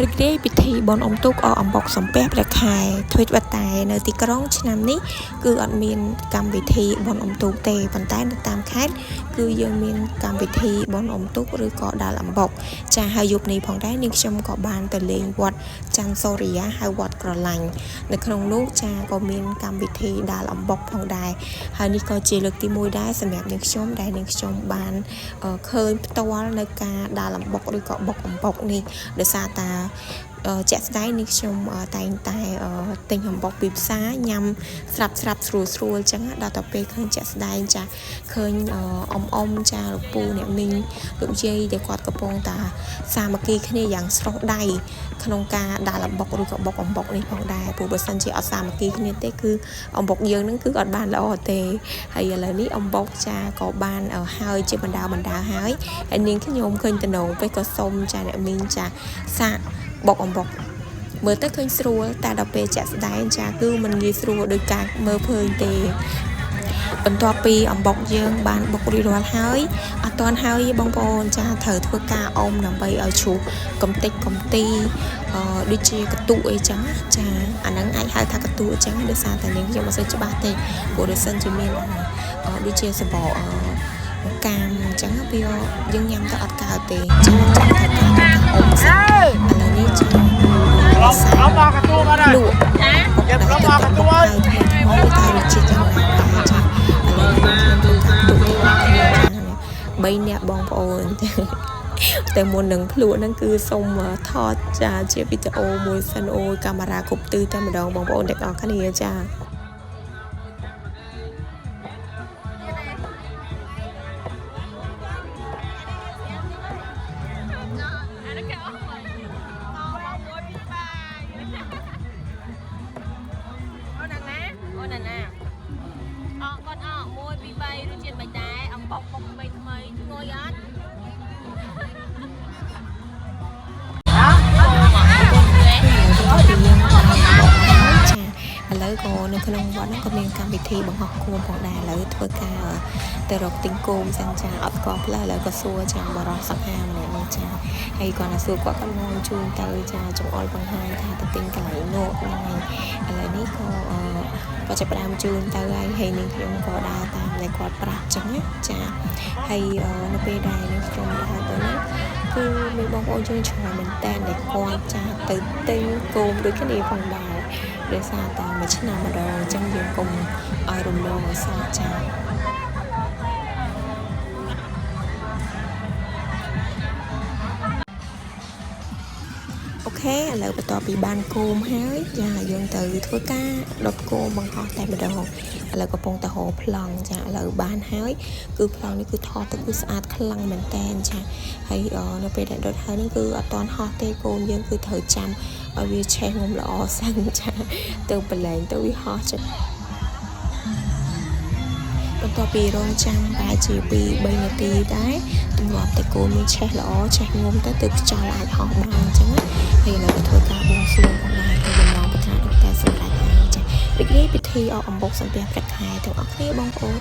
ឬគេពិធីបន់អំទុកអអំបុកសំពះព្រះខែធ្វើវត្តតែនៅទីក្រុងឆ្នាំនេះគឺអត់មានកម្មវិធីបន់អំទុកទេប៉ុន្តែនៅតាមខេត្តគឺយើងមានកម្មវិធីបន់អំទុកឬក៏ដាល់អំបុកចាហើយយប់នេះផងដែរនាងខ្ញុំក៏បានទៅលេងវត្តច័ន្ទសូរិយាហៅវត្តក្រឡាញ់នៅក្នុងនោះចាក៏មានកម្មវិធីដាល់អំបុកផងដែរហើយនេះក៏ជាលើកទី1ដែរសម្រាប់នាងខ្ញុំដែលនាងខ្ញុំបានឃើញផ្ទាល់នៅការដាល់អំបុកឬក៏បុកអំបុកនេះដោយសារតាជាក់ស្ដែងនេះខ្ញុំតែងតែទិញអំបុកពីផ្សារញ៉ាំស្រាប់ស្រួលចឹងដល់ទៅពេលឃើញជាក់ស្ដែងចាឃើញអ៊ំចាលោកពូអ្នកមីងលោកយាយដែលគាត់កំពុងតាសាមគ្គីគ្នាយ៉ាងស្រស់ដៃក្នុងការដាល់អំបុកឬក៏បុកអំបុកនេះផងដែរព្រោះបើសិនជាអត់សាមគ្គីគ្នាទេគឺអំបុកយើងនឹងគឺអត់បានល្អទេហើយឥឡូវនេះអំបុកចាក៏បានហើយជាបណ្ដាហើយនាងខ្ញុំឃើញតំណងពេលក៏សុំចាអ្នកមីងចាសាកបុកអំបុកមើលទៅឃើញស្រួលតែដល់ពេលចាក់ស្ដែងចាគឺมันងាយស្រួលដោយការមើលភើញទេបន្ទាប់ពីអំបុកយើងបានបុករួចរាល់ហើយអត់ទាន់ហើយបងប្អូនចាត្រូវធ្វើការអុំដើម្បីឲ្យជ្រុះកំតិចកំទីដូចជាកតុអីចឹងចាអាហ្នឹងអាចហៅថាកតុអញ្ចឹងដោយសារតែនាងខ្ញុំមិនសូវច្បាស់ទេព្រោះដូចសិនជាមានដូចជាសបកកាមអញ្ចឹងវាយើងញ៉ាំទៅអត់កើតទេចាំចាំធ្វើការអុំសិនឥឡូវនេះចាអបកទូបាត់ហើយលក់ចាយកប្រមកទូហើយមកតែរសជាតិយ៉ាងណាដែរចាឥឡូវខ្ញុំលក់ថាទូទី3នាក់បងប្អូនតែមុននឹងភ្លក់ហ្នឹងគឺសូមថតចាជាវីដេអូមួយសិនអូយកាមេរ៉ាគ្រប់ទិសតែម្ដងបងប្អូនទាំងអស់គ្នាចាឥឡូវក៏នៅក្នុងវត្តហ្នឹងក៏មានកម្មវិធីបង្ហោះគោមផងដែរឥឡូវធ្វើការទៅរកទិញគោមសិនចាអត់ស្គាល់ផ្លូវឥឡូវក៏សួរចាបរិសសង្ហាម្នាក់នេះចាហើយគាត់ទៅសួរគាត់ក៏នាំជូនទៅចាចង្អុលបង្ហាញថាទៅទិញកន្លែងនោះហ្នឹងហើយឥឡូវនេះក៏ចាប់ផ្ដើមជូនទៅហើយនាងខ្ញុំក៏ដើរតាមដែលគាត់ប្រាប់ចឹងចាហើយនៅពេលដែលនាងខ្ញុំដើរទៅនេះគឺមានបងប្អូនយើងច្រើនមែនតើដែលគាត់ចាទៅទិញគោមដូចគ្នាផងដែរដោយសារតែមួយឆ្នាំម្ដងអញ្ចឹងយើងកុំឲ្យរំលងឲ្យសោះចាអូខេឥឡូវបន្ទាប់ពីបានគោមហើយចាយើងទៅធ្វើការដុតគោមបង្ហោះតែម្ដងឥឡូវកំពុងតែហៅប្លង់ចាឥឡូវបានហើយគឺប្លង់នេះគឺថតទៅគឺស្អាតខ្លាំងមែនតើចាហើយនៅពេលដែលដុតហើយនេះគឺអត់ទាន់ហោះទេគោមយើងគឺត្រូវចាំឲ្យវាឆេះងុំល្អសិនចាទៅប្រឡែងទៅវាហោះចិត្តបន្ទាប់ពីរងចាំប្រហែលជា2-3នាទីដែរទម្លាប់តែគោមានឆេះល្អឆេះងុំទៅខ្យល់អាចហោះបានអញ្ចឹងហើយនៅធ្វើការបួងសួងផងដែរហើយចំណងប្រាថ្នាតែសម្រាប់ហើយចារីករាយពិធីអកអំបុកសំពះព្រះខែទាំងអស់គ្នាបងប្អូន